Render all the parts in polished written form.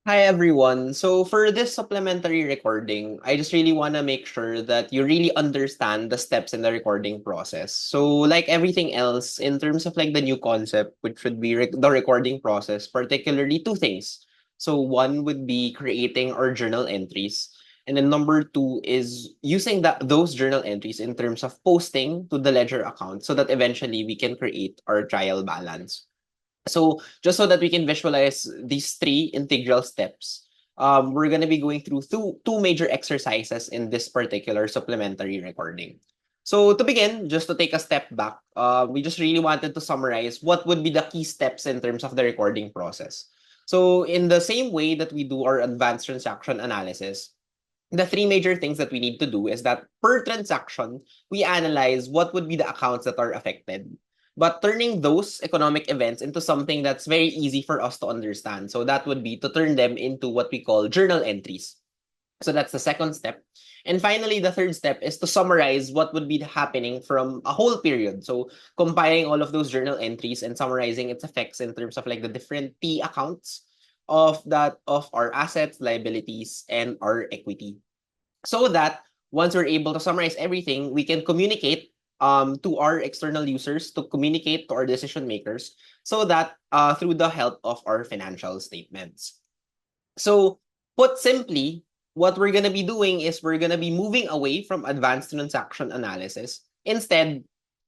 Hi everyone. So for this supplementary recording, I just really want to make sure that you really understand the steps in the recording process. So like everything else, in terms of like the new concept, which would be the recording process, particularly two things. So one would be creating our journal entries. And then number two is using those journal entries in terms of posting to the ledger account so that eventually we can create our trial balance. So just so that we can visualize these three integral steps, we're going to be going through two major exercises in this particular supplementary recording. So to begin, just to take a step back, we just really wanted to summarize what would be the key steps in terms of the recording process. So in the same way that we do our advanced transaction analysis, the three major things that we need to do is that per transaction, we analyze what would be the accounts that are affected, but turning those economic events into something that's very easy for us to understand. So that would be to turn them into what we call journal entries. So that's the second step. And finally, the third step is to summarize what would be happening from a whole period. So compiling all of those journal entries and summarizing its effects in terms of like the different P accounts of our assets, liabilities, and our equity, so that once we're able to summarize everything, we can communicate to our external users, to communicate to our decision makers, so that through the help of our financial statements. So, put simply, what we're going to be doing is we're going to be moving away from advanced transaction analysis. Instead,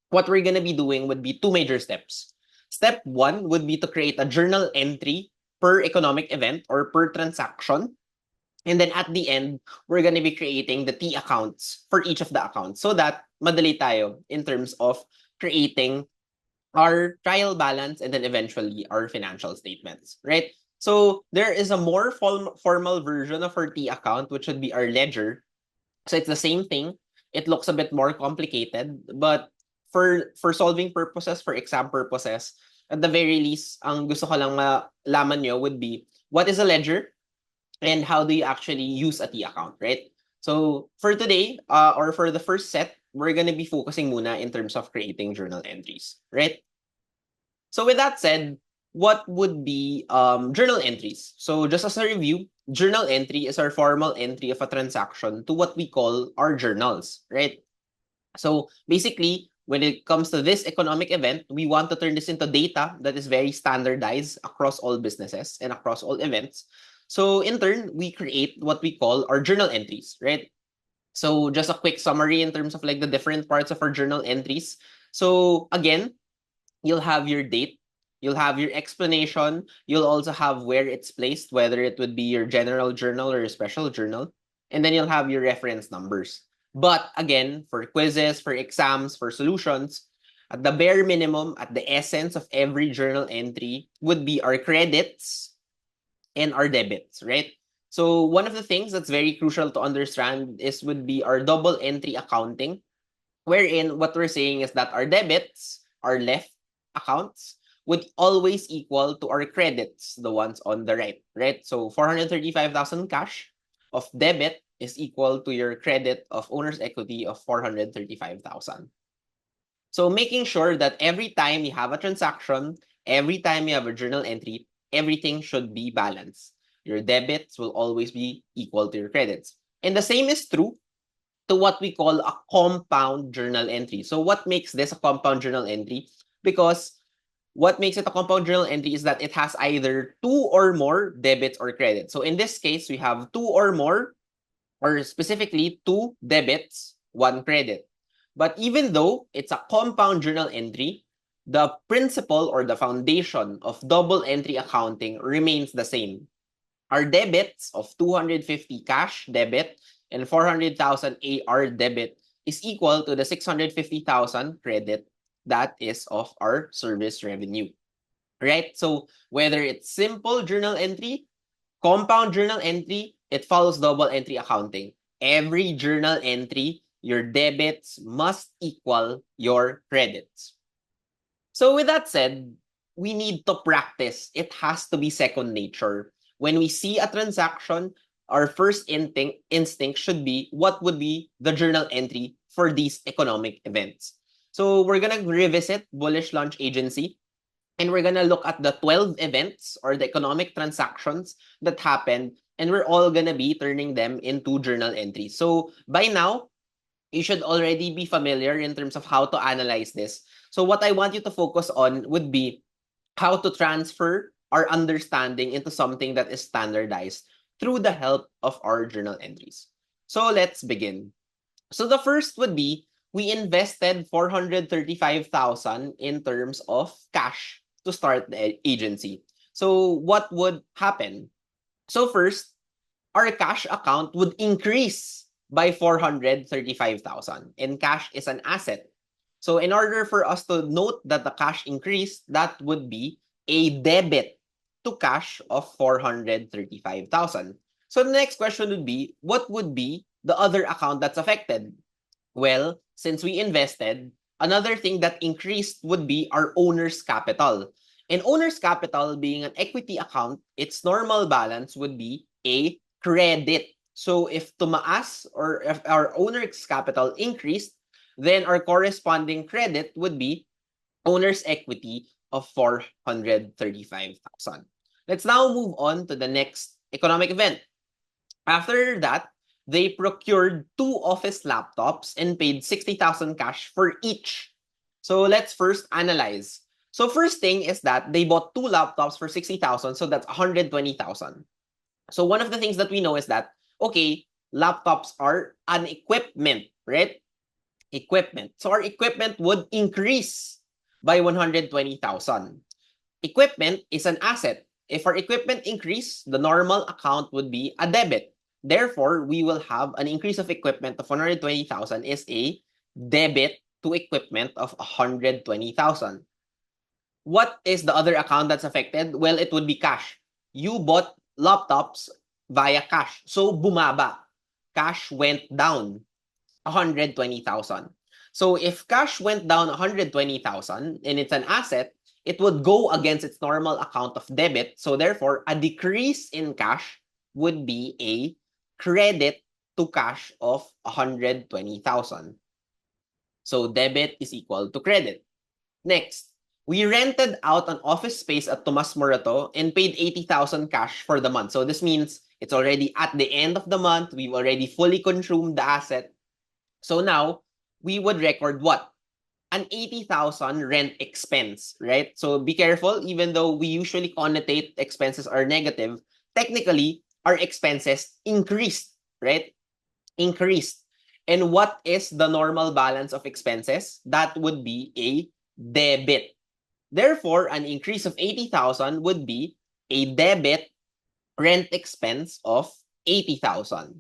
what we're going to be doing would be two major steps. Step one would be to create a journal entry per economic event or per transaction. And then at the end, we're going to be creating the T accounts for each of the accounts so that madali tayo in terms of creating our trial balance and then eventually our financial statements, right? So there is a more formal version of our T account, which would be our ledger. So it's the same thing. It looks a bit more complicated, but for solving purposes, for exam purposes, at the very least, ang gusto ko lang malaman nyo would be what is a ledger and how do you actually use a T account, right? So for today, or for the first set, we're gonna be focusing muna in terms of creating journal entries, right? So with that said, what would be journal entries? So just as a review, journal entry is our formal entry of a transaction to what we call our journals, right? So basically, when it comes to this economic event, we want to turn this into data that is very standardized across all businesses and across all events. So in turn, we create what we call our journal entries, right? So just a quick summary in terms of like the different parts of our journal entries. So again, you'll have your date, you'll have your explanation, you'll also have where it's placed, whether it would be your general journal or your special journal, and then you'll have your reference numbers. But again, for quizzes, for exams, for solutions, at the bare minimum, at the essence of every journal entry would be our credits and our debits, right? So one of the things that's very crucial to understand is would be our double entry accounting, wherein what we're saying is that our debits, our left accounts, would always equal to our credits, the ones on the right, right? So 435,000 cash of debit is equal to your credit of owner's equity of 435,000. So making sure that every time you have a transaction, every time you have a journal entry, everything should be balanced. Your debits will always be equal to your credits. And the same is true to what we call a compound journal entry. So what makes this a compound journal entry? Because what makes it a compound journal entry is that it has either two or more debits or credits. So in this case, we have two or more, or specifically two debits, one credit. But even though it's a compound journal entry, the principle or the foundation of double entry accounting remains the same. Our debits of 250 cash debit and 400,000 AR debit is equal to the 650,000 credit that is of our service revenue, right? So whether it's simple journal entry, compound journal entry, it follows double entry accounting. Every journal entry, your debits must equal your credits. So with that said, we need to practice. It has to be second nature. When we see a transaction, our first instinct should be what would be the journal entry for these economic events. So we're gonna revisit Bullish Launch Agency. and we're gonna look at the 12 events or the economic transactions that happened, and we're all gonna be turning them into journal entries. So by now, you should already be familiar in terms of how to analyze this. So what I want you to focus on would be how to transfer our understanding into something that is standardized through the help of our journal entries. So let's begin. So the first would be we invested 435,000 in terms of cash to start the agency. So what would happen? So first, our cash account would increase by 435,000, and cash is an asset. So in order for us to note that the cash increased, that would be a debit to cash of 435,000. So the next question would be, what would be the other account that's affected? Well, since we invested, another thing that increased would be our owner's capital. And owner's capital being an equity account, its normal balance would be a credit. So if tumaas or if our owner's capital increased, then our corresponding credit would be owner's equity of 435,000. Let's now move on to the next economic event. After that, they procured 2 office laptops and paid 60,000 cash for each. So let's first analyze. So first thing is that they bought 2 laptops for 60,000, so that's 120,000. So one of the things that we know is that, okay, laptops are an equipment, right? Equipment. So our equipment would increase by 120,000. Equipment is an asset. If our equipment increase, the normal account would be a debit. Therefore, we will have an increase of equipment of 120,000 is a debit to equipment of 120,000. What is the other account that's affected? Well, it would be cash. You bought laptops via cash. So bumaba. Cash went down 120,000. So if cash went down 120,000 and it's an asset, it would go against its normal account of debit. So therefore, a decrease in cash would be a credit to cash of 120,000. So debit is equal to credit. Next, we rented out an office space at Tomas Morato and paid 80,000 cash for the month. So this means it's already at the end of the month. We've already fully consumed the asset. So now, we would record what? An 80,000 rent expense, right? So be careful, even though we usually connotate expenses are negative, technically, our expenses increased, right? Increased. And what is the normal balance of expenses? That would be a debit. Therefore, an increase of 80,000 would be a debit rent expense of 80,000.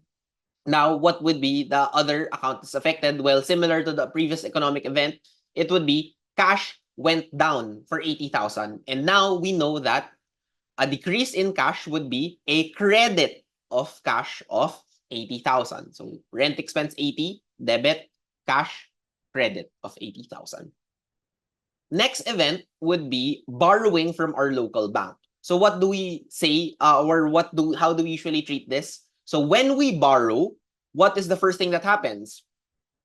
Now, what would be the other account that's affected? Well, similar to the previous economic event, it would be cash went down for 80,000. And now we know that a decrease in cash would be a credit of cash of 80,000. So rent expense 80, debit, cash, credit of 80,000. Next event would be borrowing from our local bank. So what do we say or how do we usually treat this? So when we borrow, what is the first thing that happens?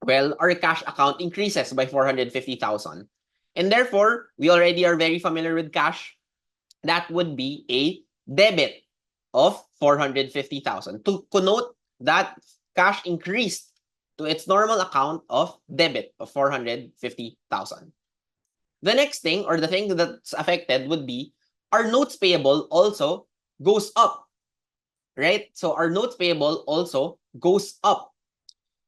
Well, our cash account increases by 450,000. And therefore, we already are very familiar with cash. That would be a debit of 450,000. To connote that cash increased to its normal account of debit of 450,000. The next thing or the thing that's affected would be our notes payable also goes up, right? So our notes payable also goes up.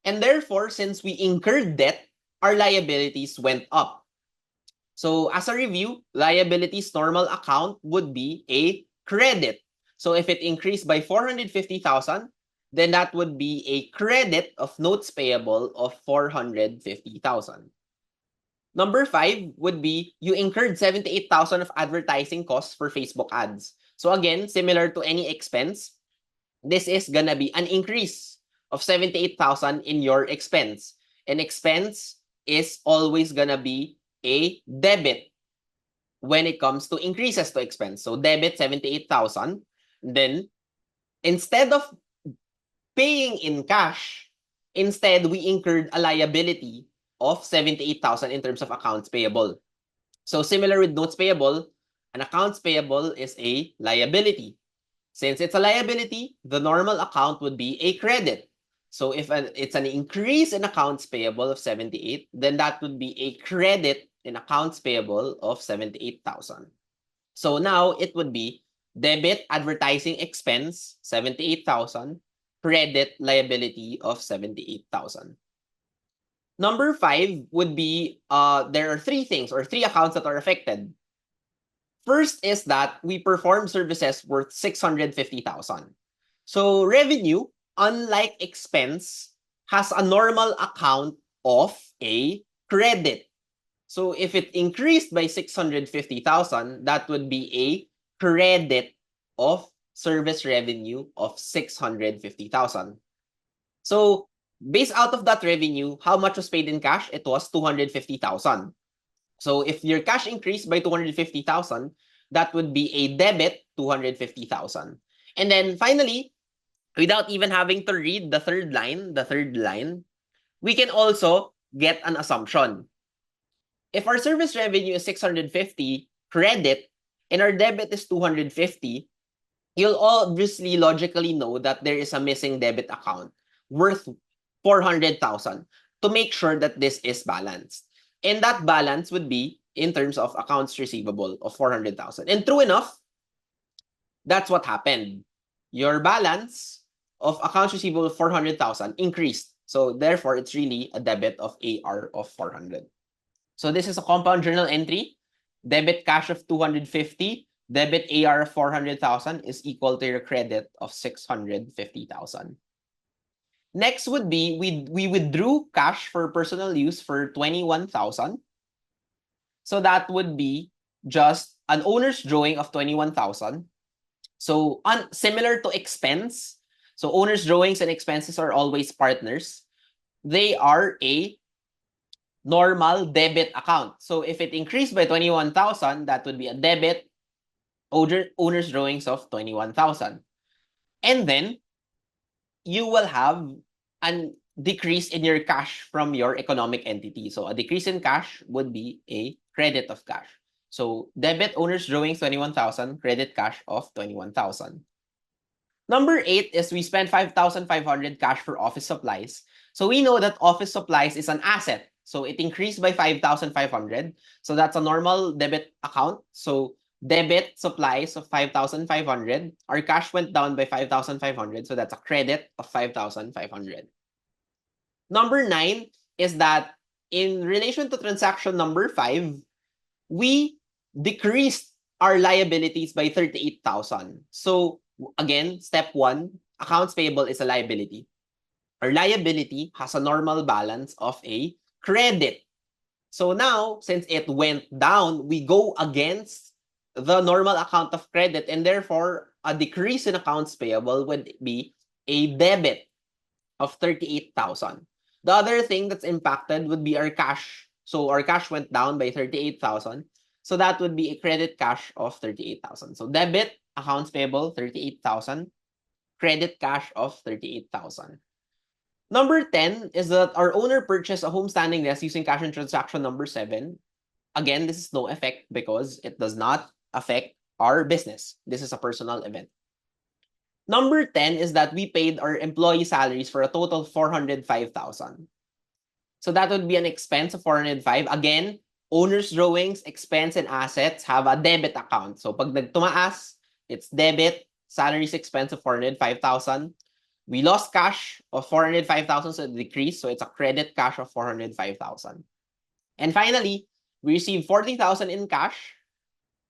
And therefore, since we incurred debt, our liabilities went up. So as a review, liabilities normal account would be a credit. So if it increased by 450,000, then that would be a credit of notes payable of 450,000. Number 5 would be you incurred 78,000 of advertising costs for Facebook ads. So again, similar to any expense, this is gonna be an increase of 78,000 in your expense. And expense is always gonna be a debit when it comes to increases to expense. So debit 78,000. Then instead of paying in cash, instead we incurred a liability of 78,000 in terms of accounts payable. So similar with notes payable, An accounts payable is a liability. Since it's a liability, the normal account would be a credit. So if it's an increase in accounts payable of 78, then that would be a credit in accounts payable of 78,000. So now it would be debit advertising expense, 78,000, credit liability of 78,000. Number 5 would be, there are three things or three accounts that are affected. First is that we perform services worth 650,000. So revenue, unlike expense, has a normal account of a credit. So if it increased by 650,000, that would be a credit of service revenue of 650,000. So based out of that revenue, how much was paid in cash? It was 250,000. So if your cash increased by 250,000, that would be a debit 250,000. And then finally, without even having to read the third line, we can also get an assumption. If our service revenue is 650 credit and our debit is 250, you'll obviously logically know that there is a missing debit account worth 400,000 to make sure that this is balanced. And that balance would be in terms of accounts receivable of 400,000. And true enough, that's what happened. Your balance of accounts receivable of 400,000 increased. So therefore, it's really a debit of AR of 400. So this is a compound journal entry. Debit cash of 250, debit AR of 400,000 is equal to your credit of 650,000. Next would be we withdrew cash for personal use for 21,000. So that would be just an owner's drawing of 21,000. So similar to expense. So owner's drawings and expenses are always partners. They are a normal debit account. So if it increased by 21,000, that would be a debit owner's drawings of 21,000. And then you will have a decrease in your cash from your economic entity. So a decrease in cash would be a credit of cash. So debit owner's drawings 21,000, credit cash of 21,000. Number 8 is we spend 5,500 cash for office supplies. So we know that office supplies is an asset. So it increased by 5,500. So that's a normal debit account. So debit supplies of 5,500. Our cash went down by 5,500. So that's a credit of 5,500. Number 9 is that in relation to transaction number 5, we decreased our liabilities by 38,000. So again, step 1, accounts payable is a liability. Our liability has a normal balance of a credit. So now, since it went down, we go against the normal account of credit, and therefore, a decrease in accounts payable would be a debit of 38,000. The other thing that's impacted would be our cash. So our cash went down by 38,000. So that would be a credit cash of 38,000. So debit, accounts payable, 38,000. Credit cash of 38,000. Number 10 is that our owner purchased a home standing desk using cash in transaction number 7. Again, this is no effect because it does not affect our business. This is a personal event. Number 10 is that we paid our employee salaries for a total of 405,000. So that would be an expense of 405. Again, owner's drawings, expense, and assets have a debit account. So pag nagtumaas, it's debit, salaries expense of 405,000. We lost cash of 405,000, so it decreased. So it's a credit cash of 405,000. And finally, we received 40,000 in cash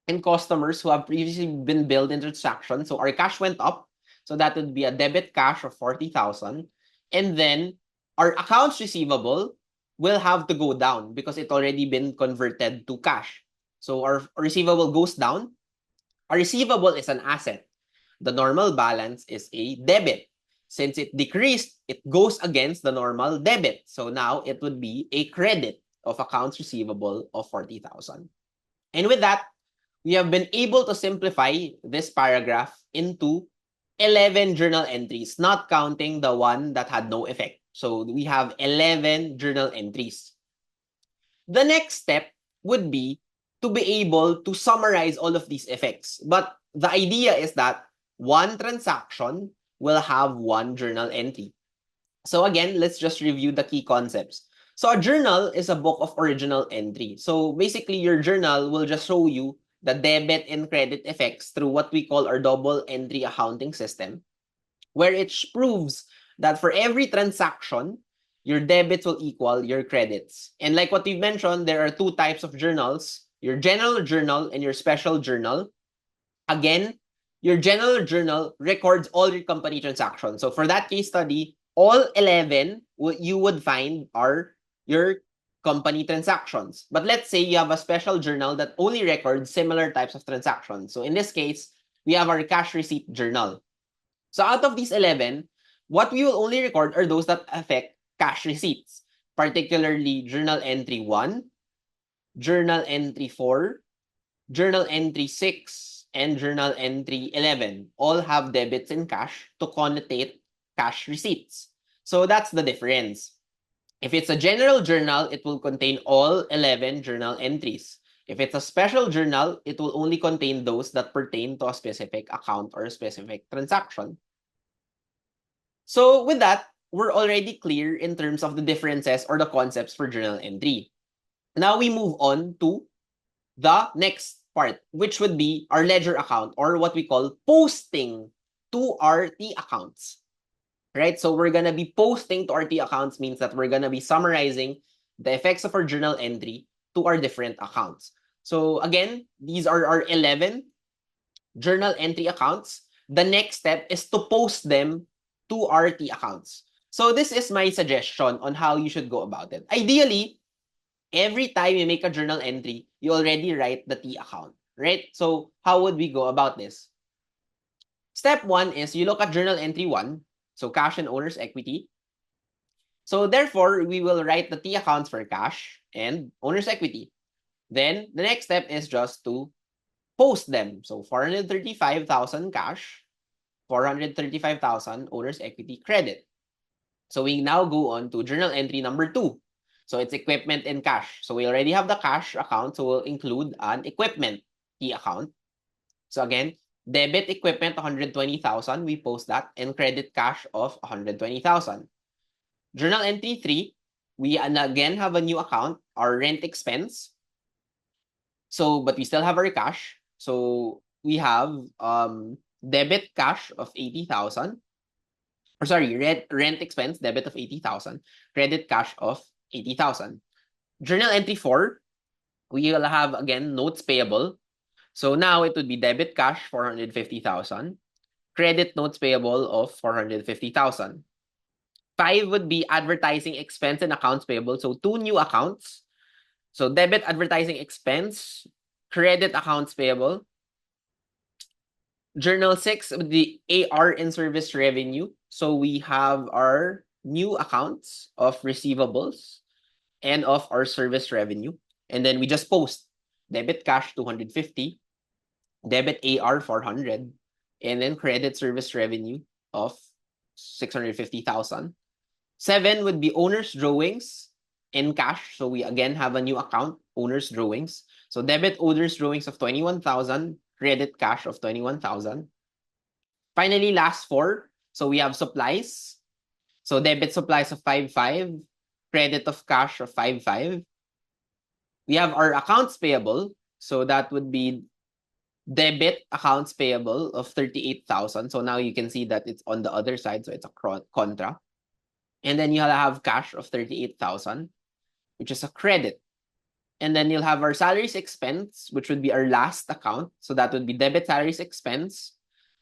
and customers who have previously been billed in transaction. So our cash went up. So that would be a debit cash of 40,000. And then our accounts receivable will have to go down because it already been converted to cash. So our receivable goes down. Our receivable is an asset. The normal balance is a debit. Since it decreased, it goes against the normal debit. So now it would be a credit of accounts receivable of 40,000. And with that, we have been able to simplify this paragraph into 11 journal entries, not counting the one that had no effect. So we have 11 journal entries. The next step would be to be able to summarize all of these effects. But the idea is that one transaction will have one journal entry. So again, let's just review the key concepts. So a journal is a book of original entry. So basically, your journal will just show you the debit and credit effects through what we call our double entry accounting system, where it proves that for every transaction, your debits will equal your credits. And like what we've mentioned, there are two types of journals, your general journal and your special journal. Again, your general journal records all your company transactions. So for that case study, all 11 you would find are your company transactions. But let's say you have a special journal that only records similar types of transactions. So in this case, we have our cash receipt journal. So out of these 11, what we will only record are those that affect cash receipts, particularly journal entry 1, journal entry 4, journal entry 6, and journal entry 11. All have debits in cash to connotate cash receipts. So that's the difference. If it's a general journal, it will contain all 11 journal entries. If it's a special journal, it will only contain those that pertain to a specific account or a specific transaction. So with that, we're already clear in terms of the differences or the concepts for journal entry. Now we move on to the next part, which would be our ledger account, or what we call posting to our T accounts. Right? So we're going to be posting to our T accounts means that we're going to be summarizing the effects of our journal entry to our different accounts. So again, these are our 11 journal entry accounts. The next step is to post them to our T accounts. So this is my suggestion on how you should go about it. Ideally, every time you make a journal entry, you already write the T account, right? So how would we go about this? Step 1 is you look at journal entry 1, so cash and owner's equity. So therefore, we will write the T accounts for cash and owner's equity. Then the next step is just to post them. So 435,000 cash, 435,000 owner's equity credit. So we now go on to journal entry number 2. So it's equipment and cash. So we already have the cash account, so we'll include an equipment T account. So again, debit equipment 120,000, we post that, and credit cash of 120,000. Journal entry 3, we again have a new account, our rent expense. So, but we still have our cash. So we have debit cash of 80,000. Or sorry, rent expense, debit of 80,000, credit cash of 80,000. Journal entry 4, we will have again notes payable. So now it would be debit cash 450,000, credit notes payable of 450,000. 5 would be advertising expense and accounts payable. So 2 new accounts. So debit advertising expense, credit accounts payable. Journal 6 would be AR and service revenue. So we have our new accounts of receivables and of our service revenue. And then we just post debit cash 250, debit AR 400, and then credit service revenue of 650,000. 7 would be owner's drawings in cash. So we again have a new account, owner's drawings. So debit owner's drawings of 21,000, credit cash of 21,000. Finally, last 4. So we have supplies. So debit supplies of 5,500, credit of cash of 5,500. We have our accounts payable. So that would be debit accounts payable of 38,000. So now you can see that it's on the other side. So it's a contra. And then you'll have cash of 38,000, which is a credit. And then you'll have our salaries expense, which would be our last account. So that would be debit salaries expense,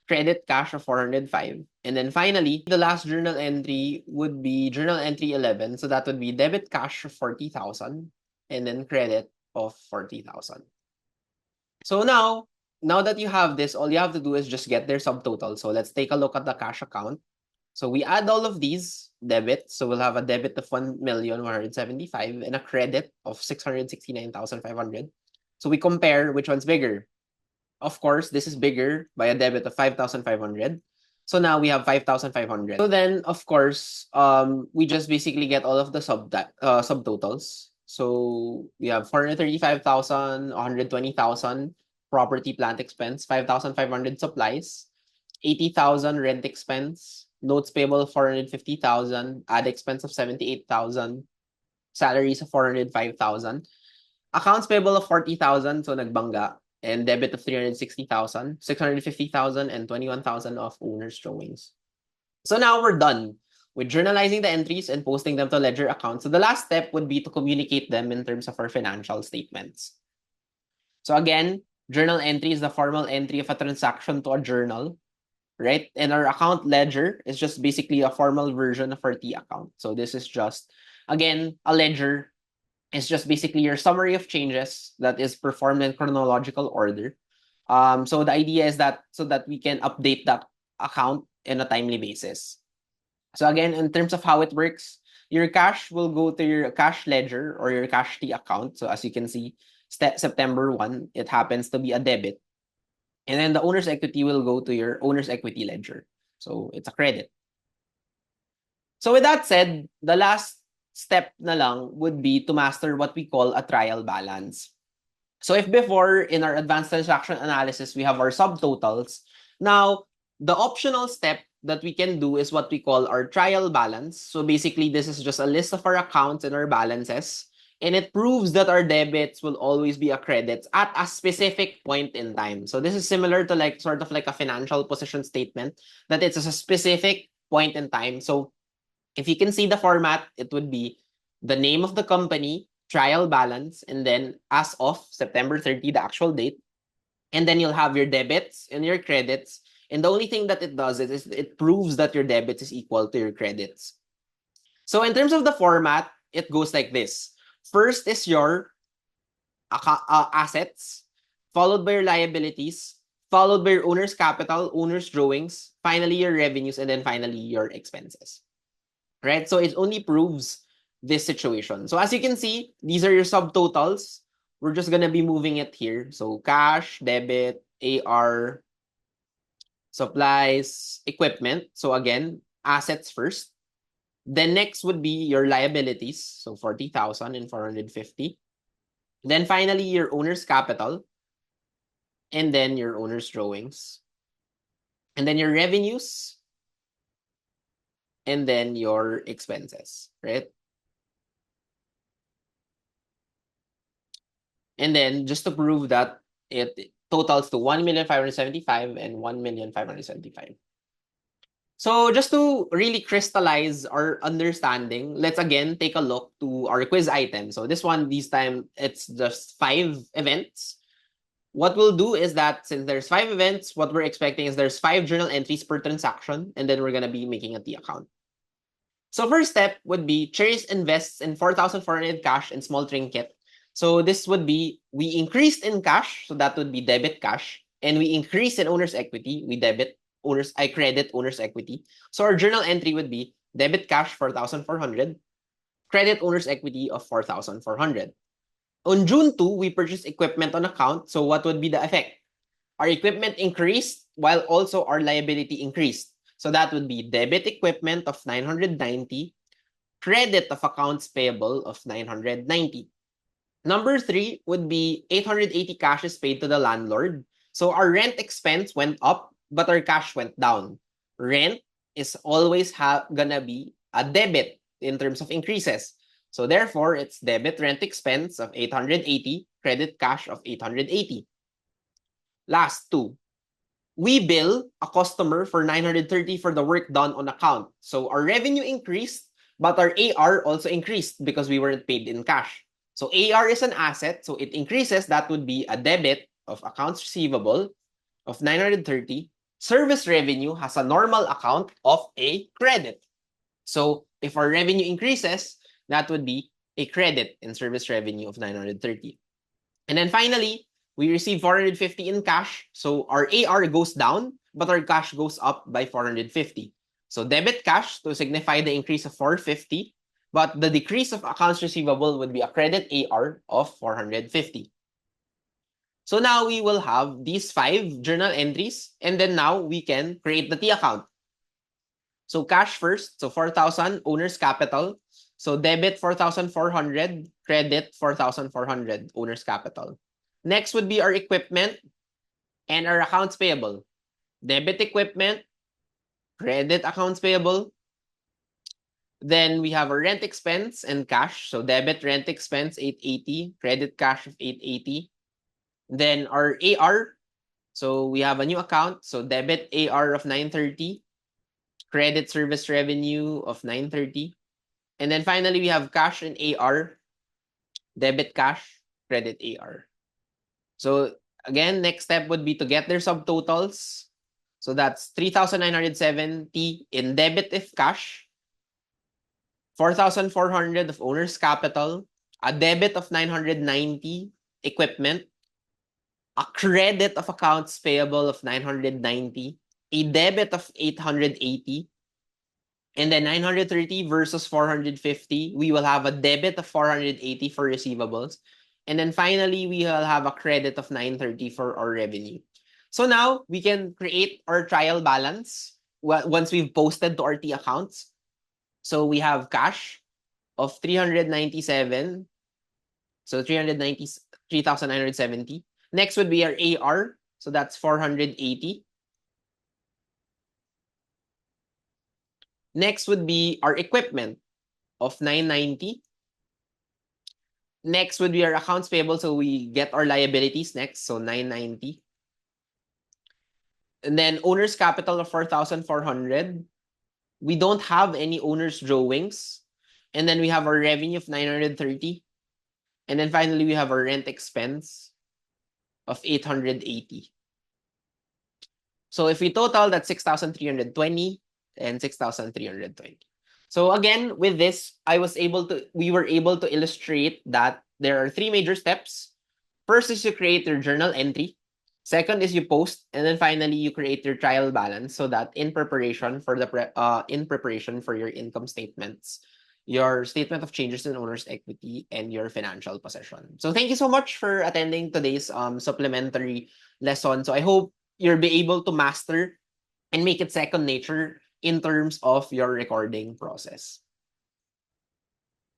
credit cash of 405. And then finally, the last journal entry would be journal entry 11. So that would be debit cash of 40,000 and then credit of 40,000. So now that you have this, all you have to do is just get their subtotal. So let's take a look at the cash account. So we add all of these debits. So we'll have a debit of 1,175,000 and a credit of 669,500. So we compare which one's bigger. Of course, this is bigger by a debit of 5,500. So now we have 5,500. So then, of course, we just basically get all of the subtotals. So we have 435,000, 120,000 property plant expense, 5,500 supplies, 80,000 rent expense, notes payable 450,000, ad expense of 78,000, salaries of 405,000, accounts payable of 40,000, so nagbangga, and debit of 360,000, 650,000, and 21,000 of owner's drawings. So now we're done with journalizing the entries and posting them to ledger account. So the last step would be to communicate them in terms of our financial statements. So again, journal entry is the formal entry of a transaction to a journal, right? And our account ledger is just basically a formal version of our T account. So this is just, again, a ledger. It's just basically your summary of changes that is performed in chronological order. So the idea is that so that we can update that account in a timely basis. So again, in terms of how it works, your cash will go to your cash ledger or your cash T account. So as you can see, September 1, it happens to be a debit. And then the owner's equity will go to your owner's equity ledger. So it's a credit. So with that said, the last step na lang would be to master what we call a trial balance. So if before in our advanced transaction analysis, we have our subtotals, now the optional step that we can do is what we call our trial balance. So basically, this is just a list of our accounts and our balances, and it proves that our debits will always be a credits at a specific point in time. So this is similar to like sort of like a financial position statement, that it's a specific point in time. So if you can see the format, it would be the name of the company, trial balance, and then as of September 30, the actual date. And then you'll have your debits and your credits. And the only thing that it does is it proves that your debits is equal to your credits. So in terms of the format, it goes like this. First is your assets, followed by your liabilities, followed by your owner's capital, owner's drawings, finally your revenues, and then finally your expenses. Right? So it only proves this situation. So as you can see, these are your subtotals. We're just going to be moving it here. So cash, debit, AR, supplies, equipment. So again, assets first. Then next would be your liabilities. So 40,000 and 450. Then finally, your owner's capital. And then your owner's drawings. And then your revenues. And then your expenses, right? And then just to prove that it totals to 1,575,000 and 1,575,000. So just to really crystallize our understanding, let's again take a look to our quiz item. So this time, it's just 5 events. What we'll do is that since there's 5 events, what we're expecting is there's 5 journal entries per transaction, and then we're going to be making a T account. So first step would be Cherries invests in 4,400 cash and small trinket. So this would be, we increased in cash, so that would be debit cash, and we increased in owner's equity, we credit owner's equity. So our journal entry would be debit cash 4,400, credit owner's equity of 4,400. On June 2, we purchased equipment on account. So what would be the effect? Our equipment increased while also our liability increased. So that would be debit equipment of 990, credit of accounts payable of 990. Number 3 would be 880 cash is paid to the landlord. So our rent expense went up, but our cash went down. Rent is always gonna be a debit in terms of increases. So therefore, it's debit rent expense of 880, credit cash of 880. Last 2. We bill a customer for 930 for the work done on account. So our revenue increased, but our AR also increased because we weren't paid in cash. So AR is an asset, so it increases. That would be a debit of accounts receivable of 930. Service revenue has a normal account of a credit. So if our revenue increases, that would be a credit in service revenue of 930. And then finally, we receive 450 in cash. So our AR goes down, but our cash goes up by 450. So debit cash to signify the increase of 450, but the decrease of accounts receivable would be a credit AR of 450. So now we will have these 5 journal entries, and then now we can create the T account. So cash first, so 4,000, owner's capital. So debit 4,400, credit 4,400, owner's capital. Next would be our equipment and our accounts payable. Debit equipment, credit accounts payable. Then we have our rent expense and cash. So debit rent expense 880, credit cash of 880. Then our AR. So we have a new account. So debit AR of 930, credit service revenue of 930. And then finally, we have cash and AR, debit cash, credit AR. So again, next step would be to get their subtotals. So that's 3,970 in debit if cash, 4,400 of owner's capital, a debit of 990 equipment, a credit of accounts payable of 990, a debit of 880, and then 930 versus 450, we will have a debit of 480 for receivables. And then finally, we will have a credit of 930 for our revenue. So now we can create our trial balance once we've posted to our T accounts. So we have cash of 397. So 3,970. Next would be our AR. So that's 480. Next would be our equipment of 990. Next would be our accounts payable. So we get our liabilities next. So 990. And then owner's capital of 4,400. We don't have any owner's drawings. And then we have our revenue of 930. And then finally, we have our rent expense of 880. So if we total, that's 6,320 and 6,320. So again, with this, we were able to illustrate that there are three major steps. First is you create your journal entry. Second is you post, and then finally you create your trial balance so that in preparation for your income statements, your statement of changes in owner's equity, and your financial possession. So thank you so much for attending today's supplementary lesson. So I hope you'll be able to master and make it second nature in terms of your recording process.